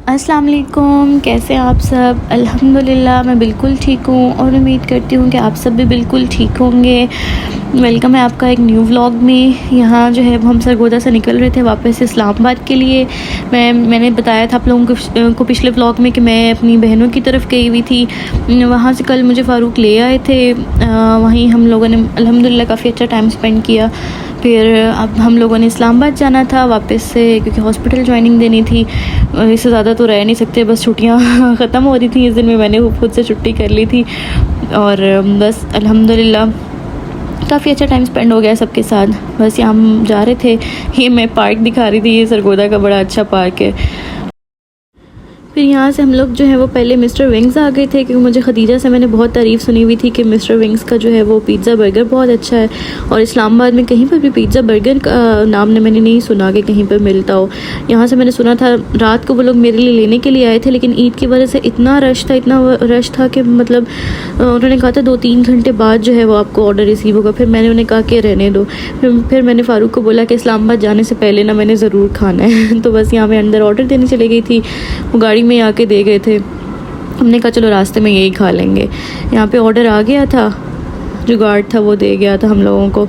अस्सलाम वालेकुम, कैसे हैं आप सब। अल्हम्दुलिल्लाह मैं बिल्कुल ठीक हूँ और उम्मीद करती हूँ कि आप सब भी बिल्कुल ठीक होंगे। वेलकम है आपका एक न्यू व्लॉग में। यहाँ जो है वो हम सरगोदा से निकल रहे थे वापस इस्लामाबाद के लिए। मैंने बताया था आप लोगों को पिछले व्लॉग में कि मैं अपनी बहनों की तरफ गई हुई थी। वहाँ से कल मुझे फ़ारूक ले आए थे। वहीं हम लोगों ने अल्हम्दुलिल्लाह काफ़ी अच्छा टाइम स्पेंड किया। फिर अब हम लोगों ने इस्लामाबाद जाना था वापस से, क्योंकि हॉस्पिटल ज्वाइनिंग देनी थी। इससे ज़्यादा तो रह नहीं सकते, बस छुट्टियाँ ख़त्म हो रही थी। इस दिन में मैंने खुद से छुट्टी कर ली थी और बस अल्हम्दुलिल्लाह काफ़ी अच्छा टाइम स्पेंड हो गया सबके साथ। बस यहाँ हम जा रहे थे, ये मैं पार्क दिखा रही थी, ये सरगोदा का बड़ा अच्छा पार्क है। फिर यहाँ से हम लोग जो है वो पहले मिस्टर विंग्स आ गए थे, क्योंकि मुझे खदीजा से मैंने बहुत तारीफ़ सुनी हुई थी कि मिस्टर विंग्स का जो है वो पिज़्ज़ा बर्गर बहुत अच्छा है। और इस्लामाबाद में कहीं पर भी पिज़्ज़ा बर्गर का नाम ने मैंने नहीं सुना कि कहीं पर मिलता हो। यहाँ से मैंने सुना था, रात को वो लोग मेरे लिए लेने के लिए आए थे, लेकिन ईद की वजह से इतना रश था कि मतलब उन्होंने कहा था 2-3 घंटे बाद जो है वो आपको ऑर्डर रिसीव होगा। फिर मैंने उन्हें कहा कि रहने दो। फिर मैंने फ़ारूक को बोला कि इस्लामाबाद जाने से पहले ना मैंने ज़रूर खाना है। तो बस यहाँ मैं अंदर ऑर्डर देने चली गई थी, वो गाड़ी में आके दे गए थे। हमने कहा चलो रास्ते में यही खा लेंगे। यहाँ पे ऑर्डर आ गया था, जो गार्ड था वो दे गया था हम लोगों को।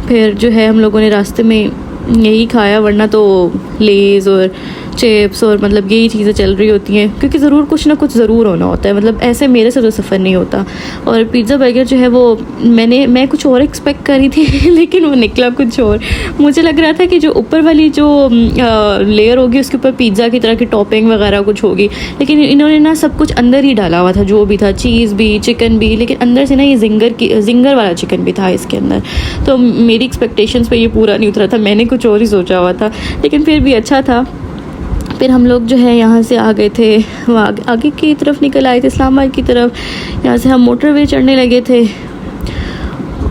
फिर जो है हम लोगों ने रास्ते में यही खाया, वरना तो लेज़ और चिप्स और मतलब यही चीज़ें चल रही होती हैं, क्योंकि ज़रूर कुछ ना कुछ ज़रूर होना होता है। मतलब ऐसे मेरे से तो सफ़र नहीं होता। और पिज़्ज़ा बर्गर जो है वो मैं कुछ और एक्सपेक्ट कर रही थी लेकिन वो निकला कुछ और। मुझे लग रहा था कि जो ऊपर वाली जो लेयर होगी उसके ऊपर पिज़्ज़ा की तरह की टॉपिंग वगैरह कुछ होगी, लेकिन इन्होंने ना सब कुछ अंदर ही डाला हुआ था, जो भी था, चीज़ भी, चिकन भी, लेकिन अंदर से ना ये जिंगर वाला चिकन भी था इसके अंदर। तो मेरी एक्सपेक्टेशंस पे ये पूरा नहीं उतरा था, मैंने कुछ और ही सोचा हुआ था, लेकिन फिर भी अच्छा था। फिर हम लोग जो है यहाँ से आ गए थे, वो आगे की तरफ निकल आए थे इस्लामाबाद की तरफ। यहाँ से हम मोटरवे चढ़ने लगे थे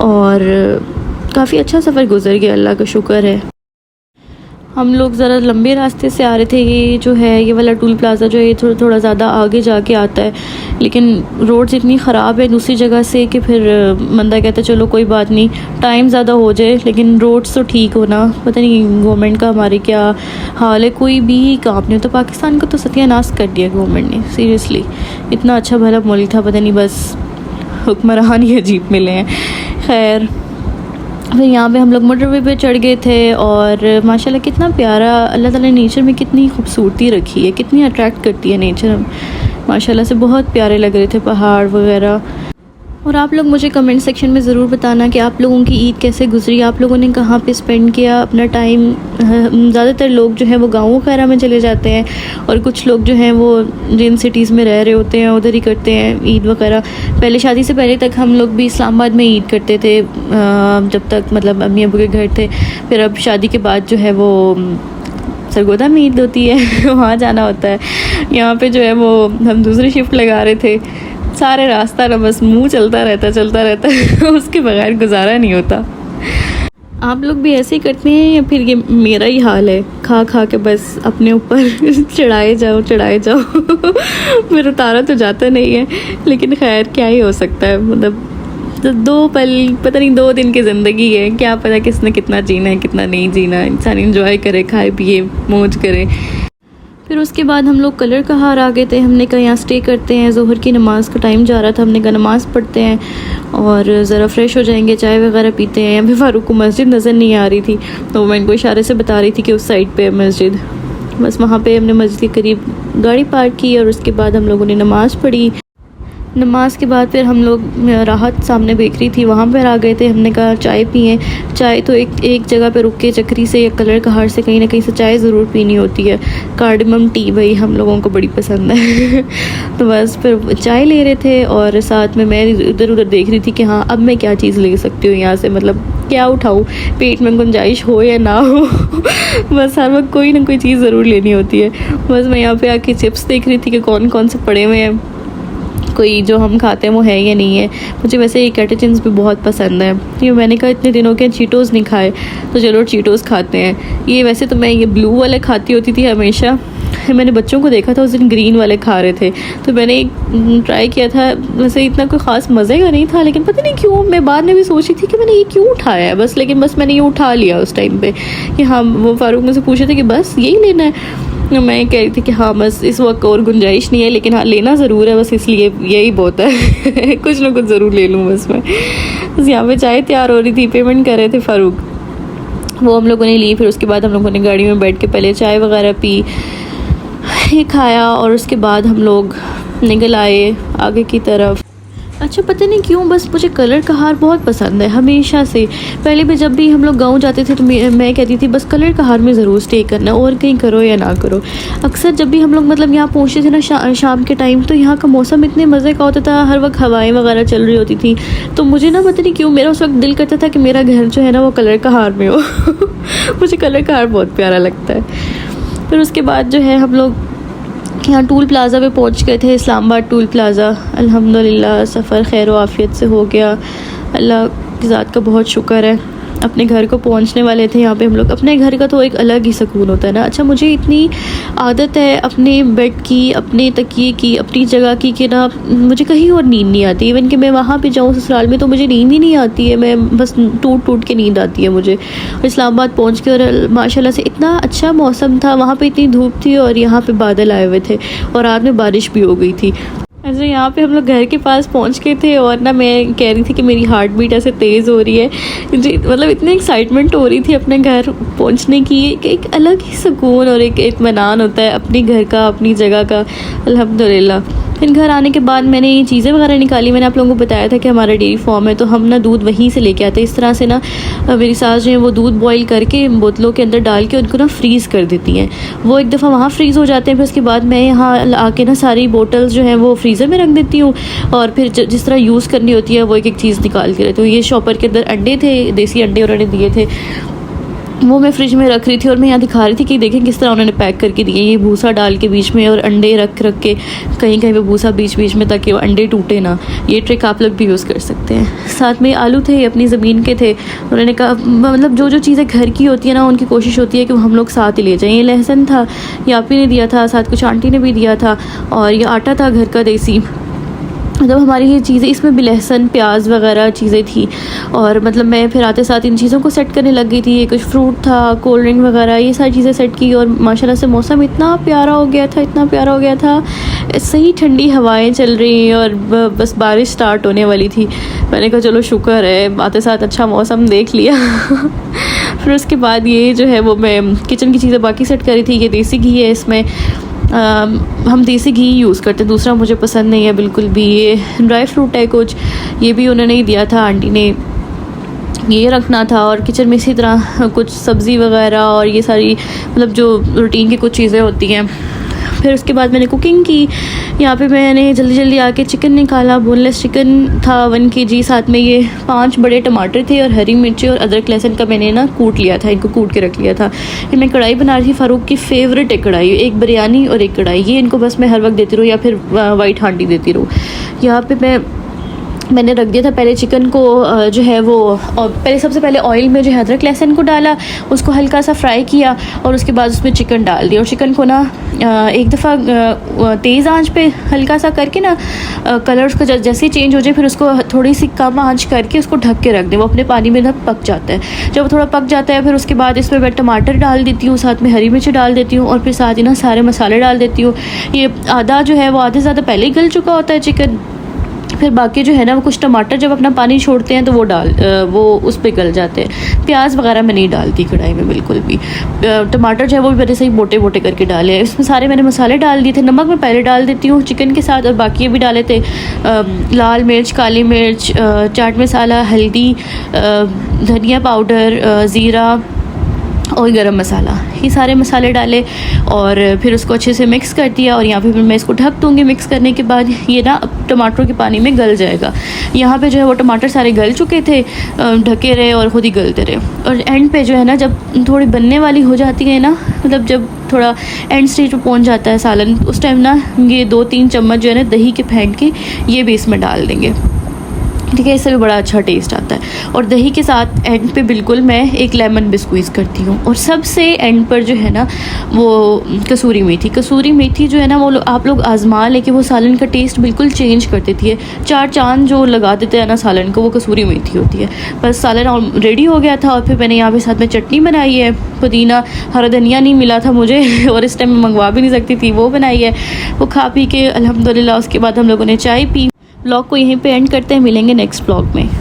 और काफ़ी अच्छा सफ़र गुजर गया, अल्लाह का शुक्र है। हम लोग ज़रा लंबे रास्ते से आ रहे थे। ये जो है ये वाला टूल प्लाज़ा जो है ये थोड़ा ज़्यादा आगे जाके आता है, लेकिन रोड्स इतनी ख़राब है दूसरी जगह से कि फिर बंदा कहता है चलो कोई बात नहीं, टाइम ज़्यादा हो जाए लेकिन रोड्स तो ठीक हो ना। पता नहीं गवर्नमेंट का हमारे क्या हाल है, कोई भी काम नहीं होता। पाकिस्तान को तो सत्यानाश कर दिया गवर्नमेंट ने, सीरियसली। इतना अच्छा भला मुल्क था, पता नहीं बस हुक्मरान ही अजीब मिले हैं। खैर, फिर यहाँ पे हम लोग मोटरवे पे चढ़ गए थे और माशाल्लाह कितना प्यारा, अल्लाह ताला ने नेचर में कितनी खूबसूरती रखी है, कितनी अट्रैक्ट करती है नेचर। माशाल्लाह से बहुत प्यारे लग रहे थे पहाड़ वगैरह। और आप लोग मुझे कमेंट सेक्शन में ज़रूर बताना कि आप लोगों की ईद कैसे गुजरी, आप लोगों ने कहाँ पे स्पेंड किया अपना टाइम। ज़्यादातर लोग जो है वो गाँव वगैरह में चले जाते हैं, और कुछ लोग जो हैं वो जिन सिटीज़ में रह रहे होते हैं उधर ही करते हैं ईद वगैरह। पहले शादी से पहले तक हम लोग भी इस्लामाबाद में ईद करते थे, जब तक मतलब अम्मी अबू के घर थे। फिर अब शादी के बाद जो है वो सरगोदा में ईद होती है वहाँ जाना होता है। यहाँ पे जो है वो हम दूसरी शिफ्ट लगा रहे थे, सारे रास्ता ना बस मुंह चलता रहता उसके बगैर गुजारा नहीं होता। आप लोग भी ऐसे ही करते हैं या फिर ये मेरा ही हाल है, खा खा के बस अपने ऊपर चढ़ाए जाओ फिर उतारा तो जाता नहीं है, लेकिन खैर क्या ही हो सकता है। मतलब तो 2 पल, पता नहीं 2 दिन की ज़िंदगी है, क्या पता किसने कितना जीना है कितना नहीं जीना। इंसान एंजॉय करे, खाए पिए, मौज करे। फिर उसके बाद हम लोग कलर कहार आ गए थे। हमने कहा यहाँ स्टे करते हैं, ज़ोहर की नमाज़ का टाइम जा रहा था, हमने कहा नमाज़ पढ़ते हैं और ज़रा फ्रेश हो जाएंगे, चाय वगैरह पीते हैं। अभी फ़ारूक को मस्जिद नज़र नहीं आ रही थी, तो मैं इनको इशारे से बता रही थी कि उस साइड पे है मस्जिद। बस वहाँ पे हमने मस्जिद के करीब गाड़ी पार्क की और उसके बाद हम लोगों ने नमाज़ पढ़ी। नमाज के बाद फिर हम लोग राहत सामने बेकरी थी, वहाँ पर आ गए थे। हमने कहा चाय पिए। चाय तो एक जगह पे रुक के चक्री से या कलर कहार से कहीं ना कहीं से चाय ज़रूर पीनी होती है। कार्डमम टी भाई हम लोगों को बड़ी पसंद है तो बस फिर चाय ले रहे थे और साथ में मैं इधर उधर देख रही थी कि हाँ अब मैं क्या चीज़ ले सकती हूँ यहाँ से, मतलब क्या उठाऊँ, पेट में गुंजाइश हो या ना हो बस हर वक्त कोई ना कोई चीज़ ज़रूर लेनी होती है। बस मैं यहाँ पे आके चिप्स देख रही थी कि कौन कौन से पड़े हुए हैं, कोई जो हम खाते हैं वो है या नहीं है। मुझे वैसे ये कैटेचिन्स भी बहुत पसंद है, ये मैंने कहा इतने दिनों के चीटोज़ नहीं खाए तो चलो चीटोज़ खाते हैं। ये वैसे तो मैं ये ब्लू वाले खाती होती थी हमेशा, मैंने बच्चों को देखा था उस दिन ग्रीन वाले खा रहे थे तो मैंने ट्राई किया था। वैसे इतना कोई ख़ास मज़े का नहीं था, लेकिन पता नहीं क्यों मैं बाद में भी सोची थी कि मैंने ये क्यों उठाया है, बस लेकिन बस मैंने ये उठा लिया उस टाइम पे कि हाँ। वो फ़ारूक मुझसे पूछे थे कि बस यही लेना है, मैं कह रही थी कि हाँ बस इस वक्त और गुंजाइश नहीं है, लेकिन हाँ लेना ज़रूर है, बस इसलिए यही बहुत है कुछ ना कुछ ज़रूर ले लूँ बस मैं। बस यहाँ पे चाय तैयार हो रही थी, पेमेंट कर रहे थे फ़ारूक, वो हम लोगों ने ली। फिर उसके बाद हम लोगों ने गाड़ी में बैठ के पहले चाय वगैरह पी, ये खाया और उसके बाद हम लोग निकल आए आगे की तरफ। अच्छा पता नहीं क्यों बस मुझे कलर कहार बहुत पसंद है हमेशा से। पहले भी जब भी हम लोग गांव जाते थे तो मैं कहती थी बस कलर कहार में ज़रूर स्टे करना, और कहीं करो या ना करो। अक्सर जब भी हम लोग मतलब यहाँ पहुँचते थे ना शाम के टाइम, तो यहाँ का मौसम इतने मज़े का होता था, हर वक्त हवाएं वगैरह चल रही होती थी। तो मुझे ना पता नहीं क्यों मेरा उस वक्त दिल करता था कि मेरा घर जो है ना वो कलर कहार में हो मुझे कलर कहार बहुत प्यारा लगता है। फिर उसके बाद जो है हम लोग यहाँ टूल प्लाज़ा पे पहुँच गए थे, इस्लामाबाद टूल प्लाज़ा। अल्हम्दुलिल्लाह सफ़र खैर व आफ़ियत से हो गया, अल्लाह की ज़ात का बहुत शुक्र है। अपने घर को पहुँचने वाले थे यहाँ पे हम लोग। अपने घर का तो एक अलग ही सुकून होता है ना। अच्छा मुझे इतनी आदत है अपने बेड की, अपने तकिए की, अपनी जगह की कि ना मुझे कहीं और नींद नहीं आती। इवन कि मैं वहाँ पे जाऊँ ससुराल में तो मुझे नींद ही नहीं आती है, मैं बस टूट टूट के नींद आती है मुझे। इस्लामाबाद पहुँच के और माशाल्लाह से इतना अच्छा मौसम था, वहाँ पे इतनी धूप थी और यहाँ पे बादल आए हुए थे और रात में बारिश भी हो गई थी। अच्छा यहाँ पे हम लोग घर के पास पहुँच गए थे और ना मैं कह रही थी कि मेरी हार्ट बीट ऐसे तेज़ हो रही है, मुझे मतलब इतनी एक्साइटमेंट हो रही थी अपने घर पहुँचने की। एक अलग ही सुकून और एक इत्मीनान होता है अपनी घर का, अपनी जगह का, अल्हम्दुलिल्लाह। फिर घर आने के बाद मैंने ये चीज़ें वगैरह निकाली। मैंने आप लोगों को बताया था कि हमारा डेयरी फार्म है, तो हम ना दूध वहीं से लेके आते हैं। इस तरह से ना मेरी सास जो है वो दूध बॉईल करके बोतलों के अंदर डाल के उनको ना फ्रीज़ कर देती हैं। वो एक दफ़ा वहाँ फ्रीज़ हो जाते हैं, फिर उसके बाद मैं यहाँ आके ना सारी बोतल्स जो हैं वो फ्रीज़र में रख देती हूँ और फिर जिस तरह यूज़ करनी होती है वो एक एक चीज़ निकाल के रहती हूँ। ये शॉपर के अंदर अंडे थे, देसी अंडे उन्होंने दिए थे, वो मैं फ्रिज में रख रही थी और मैं यहाँ दिखा रही थी कि देखें किस तरह उन्होंने पैक करके दिए। ये भूसा डाल के बीच में और अंडे रख के कहीं कहीं पे भूसा बीच बीच में, ताकि वो अंडे टूटे ना। ये ट्रिक आप लोग भी यूज़ कर सकते हैं। साथ में आलू थे, अपनी ज़मीन के थे। उन्होंने कहा मतलब जो जो चीज़ें घर की होती है ना उनकी कोशिश होती है कि वो हम लोग साथ ही ले जाएँ। ये लहसुन था, ये आपी ने दिया था, साथ कुछ आंटी ने भी दिया था, और ये आटा था घर का देसी। मतलब हमारी ये चीज़ें, इसमें भी लहसुन प्याज वगैरह चीज़ें थी। और मतलब मैं फिर आते साथ इन चीज़ों को सेट करने लग गई थी। ये कुछ फ्रूट था, कोल्ड ड्रिंक वगैरह, ये सारी चीज़ें सेट की। और माशाल्लाह से मौसम इतना प्यारा हो गया था, इतना प्यारा हो गया था। सही ठंडी हवाएं चल रही और बस बारिश स्टार्ट होने वाली थी। मैंने कहा चलो शुक्र है, आते साथ अच्छा मौसम देख लिया फिर उसके बाद ये जो है वो मैं किचन की चीज़ें बाकी सेट करी थी। ये देसी घी है, इसमें हम देसी घी यूज़ करते हैं, दूसरा मुझे पसंद नहीं है बिल्कुल भी। ये ड्राई फ्रूट है कुछ, ये भी उन्होंने ही दिया था, आंटी ने ये रखना था। और किचन में इसी तरह कुछ सब्ज़ी वगैरह और ये सारी मतलब जो रूटीन की कुछ चीज़ें होती हैं। फिर उसके बाद मैंने कुकिंग की। यहाँ पे मैंने जल्दी जल्दी आके चिकन निकाला, बोनलेस चिकन था 1 kg। साथ में ये 5 बड़े टमाटर थे और हरी मिर्ची और अदरक लहसुन का मैंने ना कूट लिया था, इनको कूट के रख लिया था। ये मैं कढ़ाई बना रही थी, फ़ारूक की फ़ेवरेट है कढ़ाई, एक बिरयानी और एक कढ़ाई। ये इनको बस मैं हर वक्त देती रहूँ या फिर वाइट हांडी देती रहूँ। यहाँ पर मैंने रख दिया था पहले चिकन को जो है वो, और पहले सबसे पहले ऑयल में जो है अदरक लहसुन को डाला, उसको हल्का सा फ्राई किया और उसके बाद उसमें चिकन डाल दिया। और चिकन को ना एक दफ़ा तेज़ आंच पे हल्का सा करके ना कलर उसका जैसे ही चेंज हो जाए फिर उसको थोड़ी सी कम आंच करके उसको ढक के रख दें, वो अपने पानी में ना पक जाता है। जब थोड़ा पक जाता है फिर उसके बाद इसमें मैं टमाटर डाल देती हूँ, साथ में हरी मिर्ची डाल देती हूँ और फिर साथ ही ना सारे मसाले डाल देती हूँ। ये आधा जो है वो आधे ज़्यादा पहले ही गल चुका होता है चिकन, फिर बाकी जो है ना वो कुछ टमाटर जब अपना पानी छोड़ते हैं तो वो उस पर गल जाते हैं। प्याज वगैरह मैं नहीं डालती कढ़ाई में बिल्कुल भी। टमाटर जो है वो भी मैंने सही मोटे मोटे करके डाले हैं। इसमें सारे मैंने मसाले डाल दिए थे, नमक मैं पहले डाल देती हूँ चिकन के साथ, और बाकी भी डाले थे लाल मिर्च, काली मिर्च, चाट मसाला, हल्दी, धनिया पाउडर, ज़ीरा और गरम मसाला, ये सारे मसाले डाले और फिर उसको अच्छे से मिक्स कर दिया। और यहाँ पे फिर मैं इसको ढक दूँगी। मिक्स करने के बाद ये ना टमाटरों के पानी में गल जाएगा। यहाँ पे जो है वो टमाटर सारे गल चुके थे, ढके रहे और ख़ुद ही गलते रहे। और एंड पे जो है ना जब थोड़ी बनने वाली हो जाती है ना, मतलब जब थोड़ा एंड स्टेज पे पहुँच जाता है सालन, उस टाइम ना ये 2-3 चम्मच जो है ना दही के फेंट के ये भी इसमें डाल देंगे, ठीक है। इससे भी बड़ा अच्छा टेस्ट आता है। और दही के साथ एंड पे बिल्कुल मैं एक लेमन भी स्क्वीज़ करती हूँ। और सबसे एंड पर जो है ना वो कसूरी मेथी जो है ना वो आप लोग आजमा लेके वो सालन का टेस्ट बिल्कुल चेंज कर देती है। 4 चांद जो लगा देते हैं ना सालन को, वो कसूरी मेथी होती है। बस सालन रेडी हो गया था और फिर मैंने यहाँ पे साथ में चटनी बनाई है, पुदीना हरा धनिया नहीं मिला था मुझे और इस टाइम मैं मंगवा भी नहीं सकती थी, वो बनाई है। वो खा पी के अल्हम्दुलिल्लाह उसके बाद हम लोगों ने चाय पी। व्लॉग को यहीं पे एंड करते हैं, मिलेंगे नेक्स्ट व्लॉग में।